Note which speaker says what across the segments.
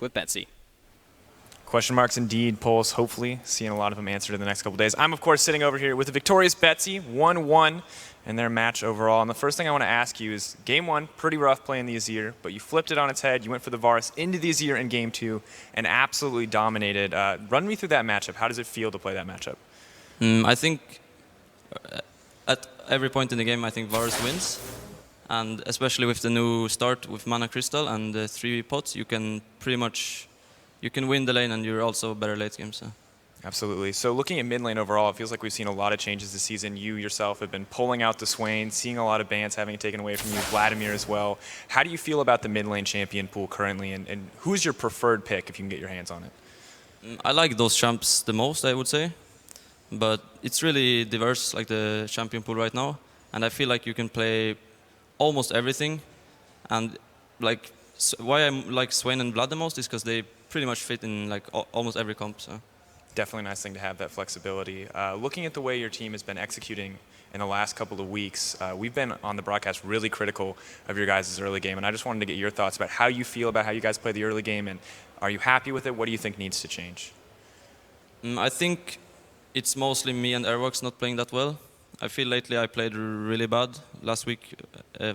Speaker 1: with Betsy.
Speaker 2: Question marks indeed, polls, hopefully seeing a lot of them answered in the next couple days. I'm, of course, sitting over here with the victorious Betsy, 1-1 in their match overall. And the first thing I want to ask you is, Game 1, pretty rough playing the Azir, but you flipped it on its head. You went for the Varus into the Azir in Game 2 and absolutely dominated. Run me through that matchup. How does it feel to play that matchup?
Speaker 3: I think at every point in the game, I think Varus wins. And especially with the new start with Mana Crystal and the 3 pots, you can pretty much win the lane, and you're also better late game. So.
Speaker 2: Absolutely. So looking at mid lane overall, it feels like we've seen a lot of changes this season. You yourself have been pulling out the Swain, seeing a lot of bans having it taken away from you, Vladimir as well. How do you feel about the mid lane champion pool currently, and who's your preferred pick if you can get your hands on it?
Speaker 3: I like those champs the most, I would say. But it's really diverse, like the champion pool right now. And I feel like you can play almost everything. And like why I like Swain and Vlad the most is because they pretty much fit in like almost every comp. So.
Speaker 2: Definitely a nice thing to have that flexibility. Looking at the way your team has been executing in the last couple of weeks, we've been on the broadcast really critical of your guys' early game, and I just wanted to get your thoughts about how you feel about how you guys play the early game, and are you happy with it? What do you think needs to change?
Speaker 3: I think it's mostly me and Airvox not playing that well. I feel lately I played really bad last week,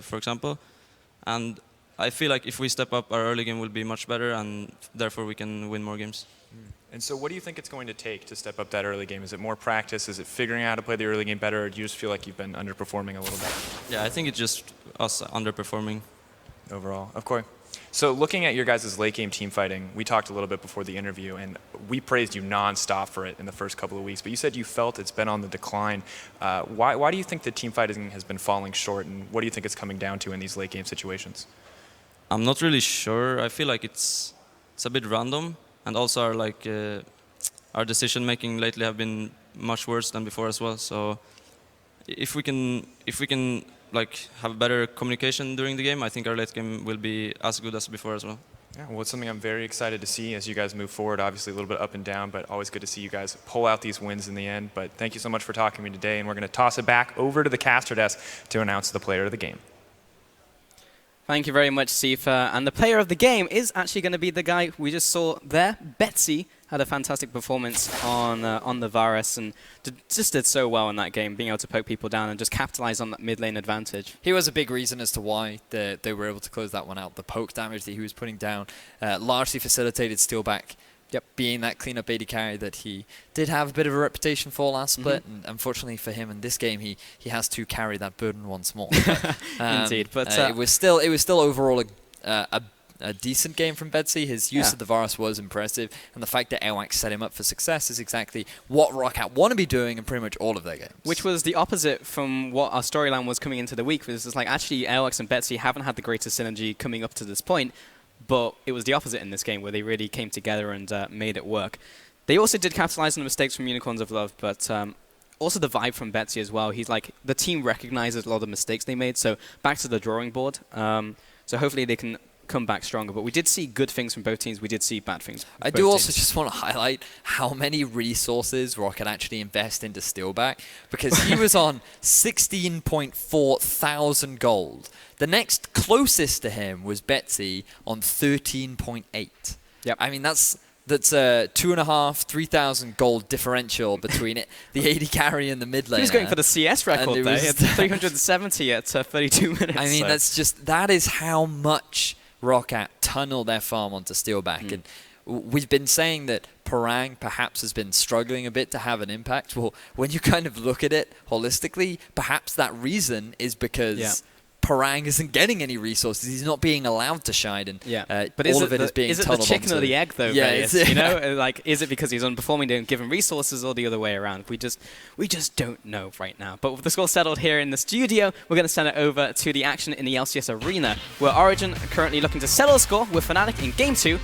Speaker 3: for example, and I feel like if we step up, our early game will be much better, and therefore we can win more games.
Speaker 2: And so what do you think it's going to take to step up that early game? Is it more practice? Is it figuring out how to play the early game better? Or do you just feel like you've been underperforming a little bit?
Speaker 3: Yeah, I think it's just us underperforming.
Speaker 2: Overall, of course. So looking at your guys' late game team fighting, we talked a little bit before the interview, and we praised you nonstop for it in the first couple of weeks. But you said you felt it's been on the decline. Why do you think the team fighting has been falling short, and what do you think it's coming down to in these late game situations?
Speaker 3: I'm not really sure. I feel like it's a bit random. And also our decision making lately have been much worse than before as well. So if we can like have better communication during the game, I think our late game will be as good as before as well.
Speaker 2: Yeah, well, it's something I'm very excited to see as you guys move forward. Obviously a little bit up and down, but always good to see you guys pull out these wins in the end. But thank you so much for talking to me today, and we're going to toss it back over to the caster desk to announce the player of the game.
Speaker 1: Thank you very much, Sifa. And the player of the game is actually going to be the guy we just saw there. Betsy had a fantastic performance on the Varus and just did so well in that game, being able to poke people down and just capitalize on that mid lane advantage.
Speaker 4: He was a big reason as to why they were able to close that one out. The poke damage that he was putting down largely facilitated Steelback. Yep, being that clean-up AD carry that he did have a bit of a reputation for last split, and unfortunately for him in this game, he has to carry that burden once more.
Speaker 1: Indeed, but
Speaker 4: it was still overall a decent game from Betsy. His use of the Varus was impressive, and the fact that Airwax set him up for success is exactly what Roccat want to be doing in pretty much all of their games.
Speaker 1: Which was the opposite from what our storyline was coming into the week. It was like actually Airwax and Betsy haven't had the greatest synergy coming up to this point. But it was the opposite in this game, where they really came together and made it work. They also did capitalize on the mistakes from Unicorns of Love, but also the vibe from Betsy as well. He's like, the team recognizes a lot of the mistakes they made, so back to the drawing board. So hopefully they can come back stronger. But we did see good things from both teams. We did see bad things.
Speaker 4: I do also just want to highlight how many resources Roccat actually invest into Steelback, because he was on 16.4 thousand gold. The next closest to him was Betsy on 13.8.
Speaker 1: Yep.
Speaker 4: I mean, that's a 2,500, 3,000 gold differential between it, the AD carry and the mid lane.
Speaker 1: He was going for the CS record there. He had 370 at 32 minutes.
Speaker 4: I mean, that is how much Roccat tunnel their farm onto Steelback. And we've been saying that Parang perhaps has been struggling a bit to have an impact. Well, when you kind of look at it holistically, perhaps that reason is because Parang isn't getting any resources. He's not being allowed to shine, and
Speaker 1: but
Speaker 4: all of it is being tunneled
Speaker 1: onto. Is it the chicken or the egg, though?
Speaker 4: Yeah,
Speaker 1: you know, like, is it because he's underperforming, and given resources, or the other way around? We just don't know right now. But with the score settled here in the studio, we're going to send it over to the action in the LCS arena, where Origin are currently looking to settle a score with Fnatic in Game 2.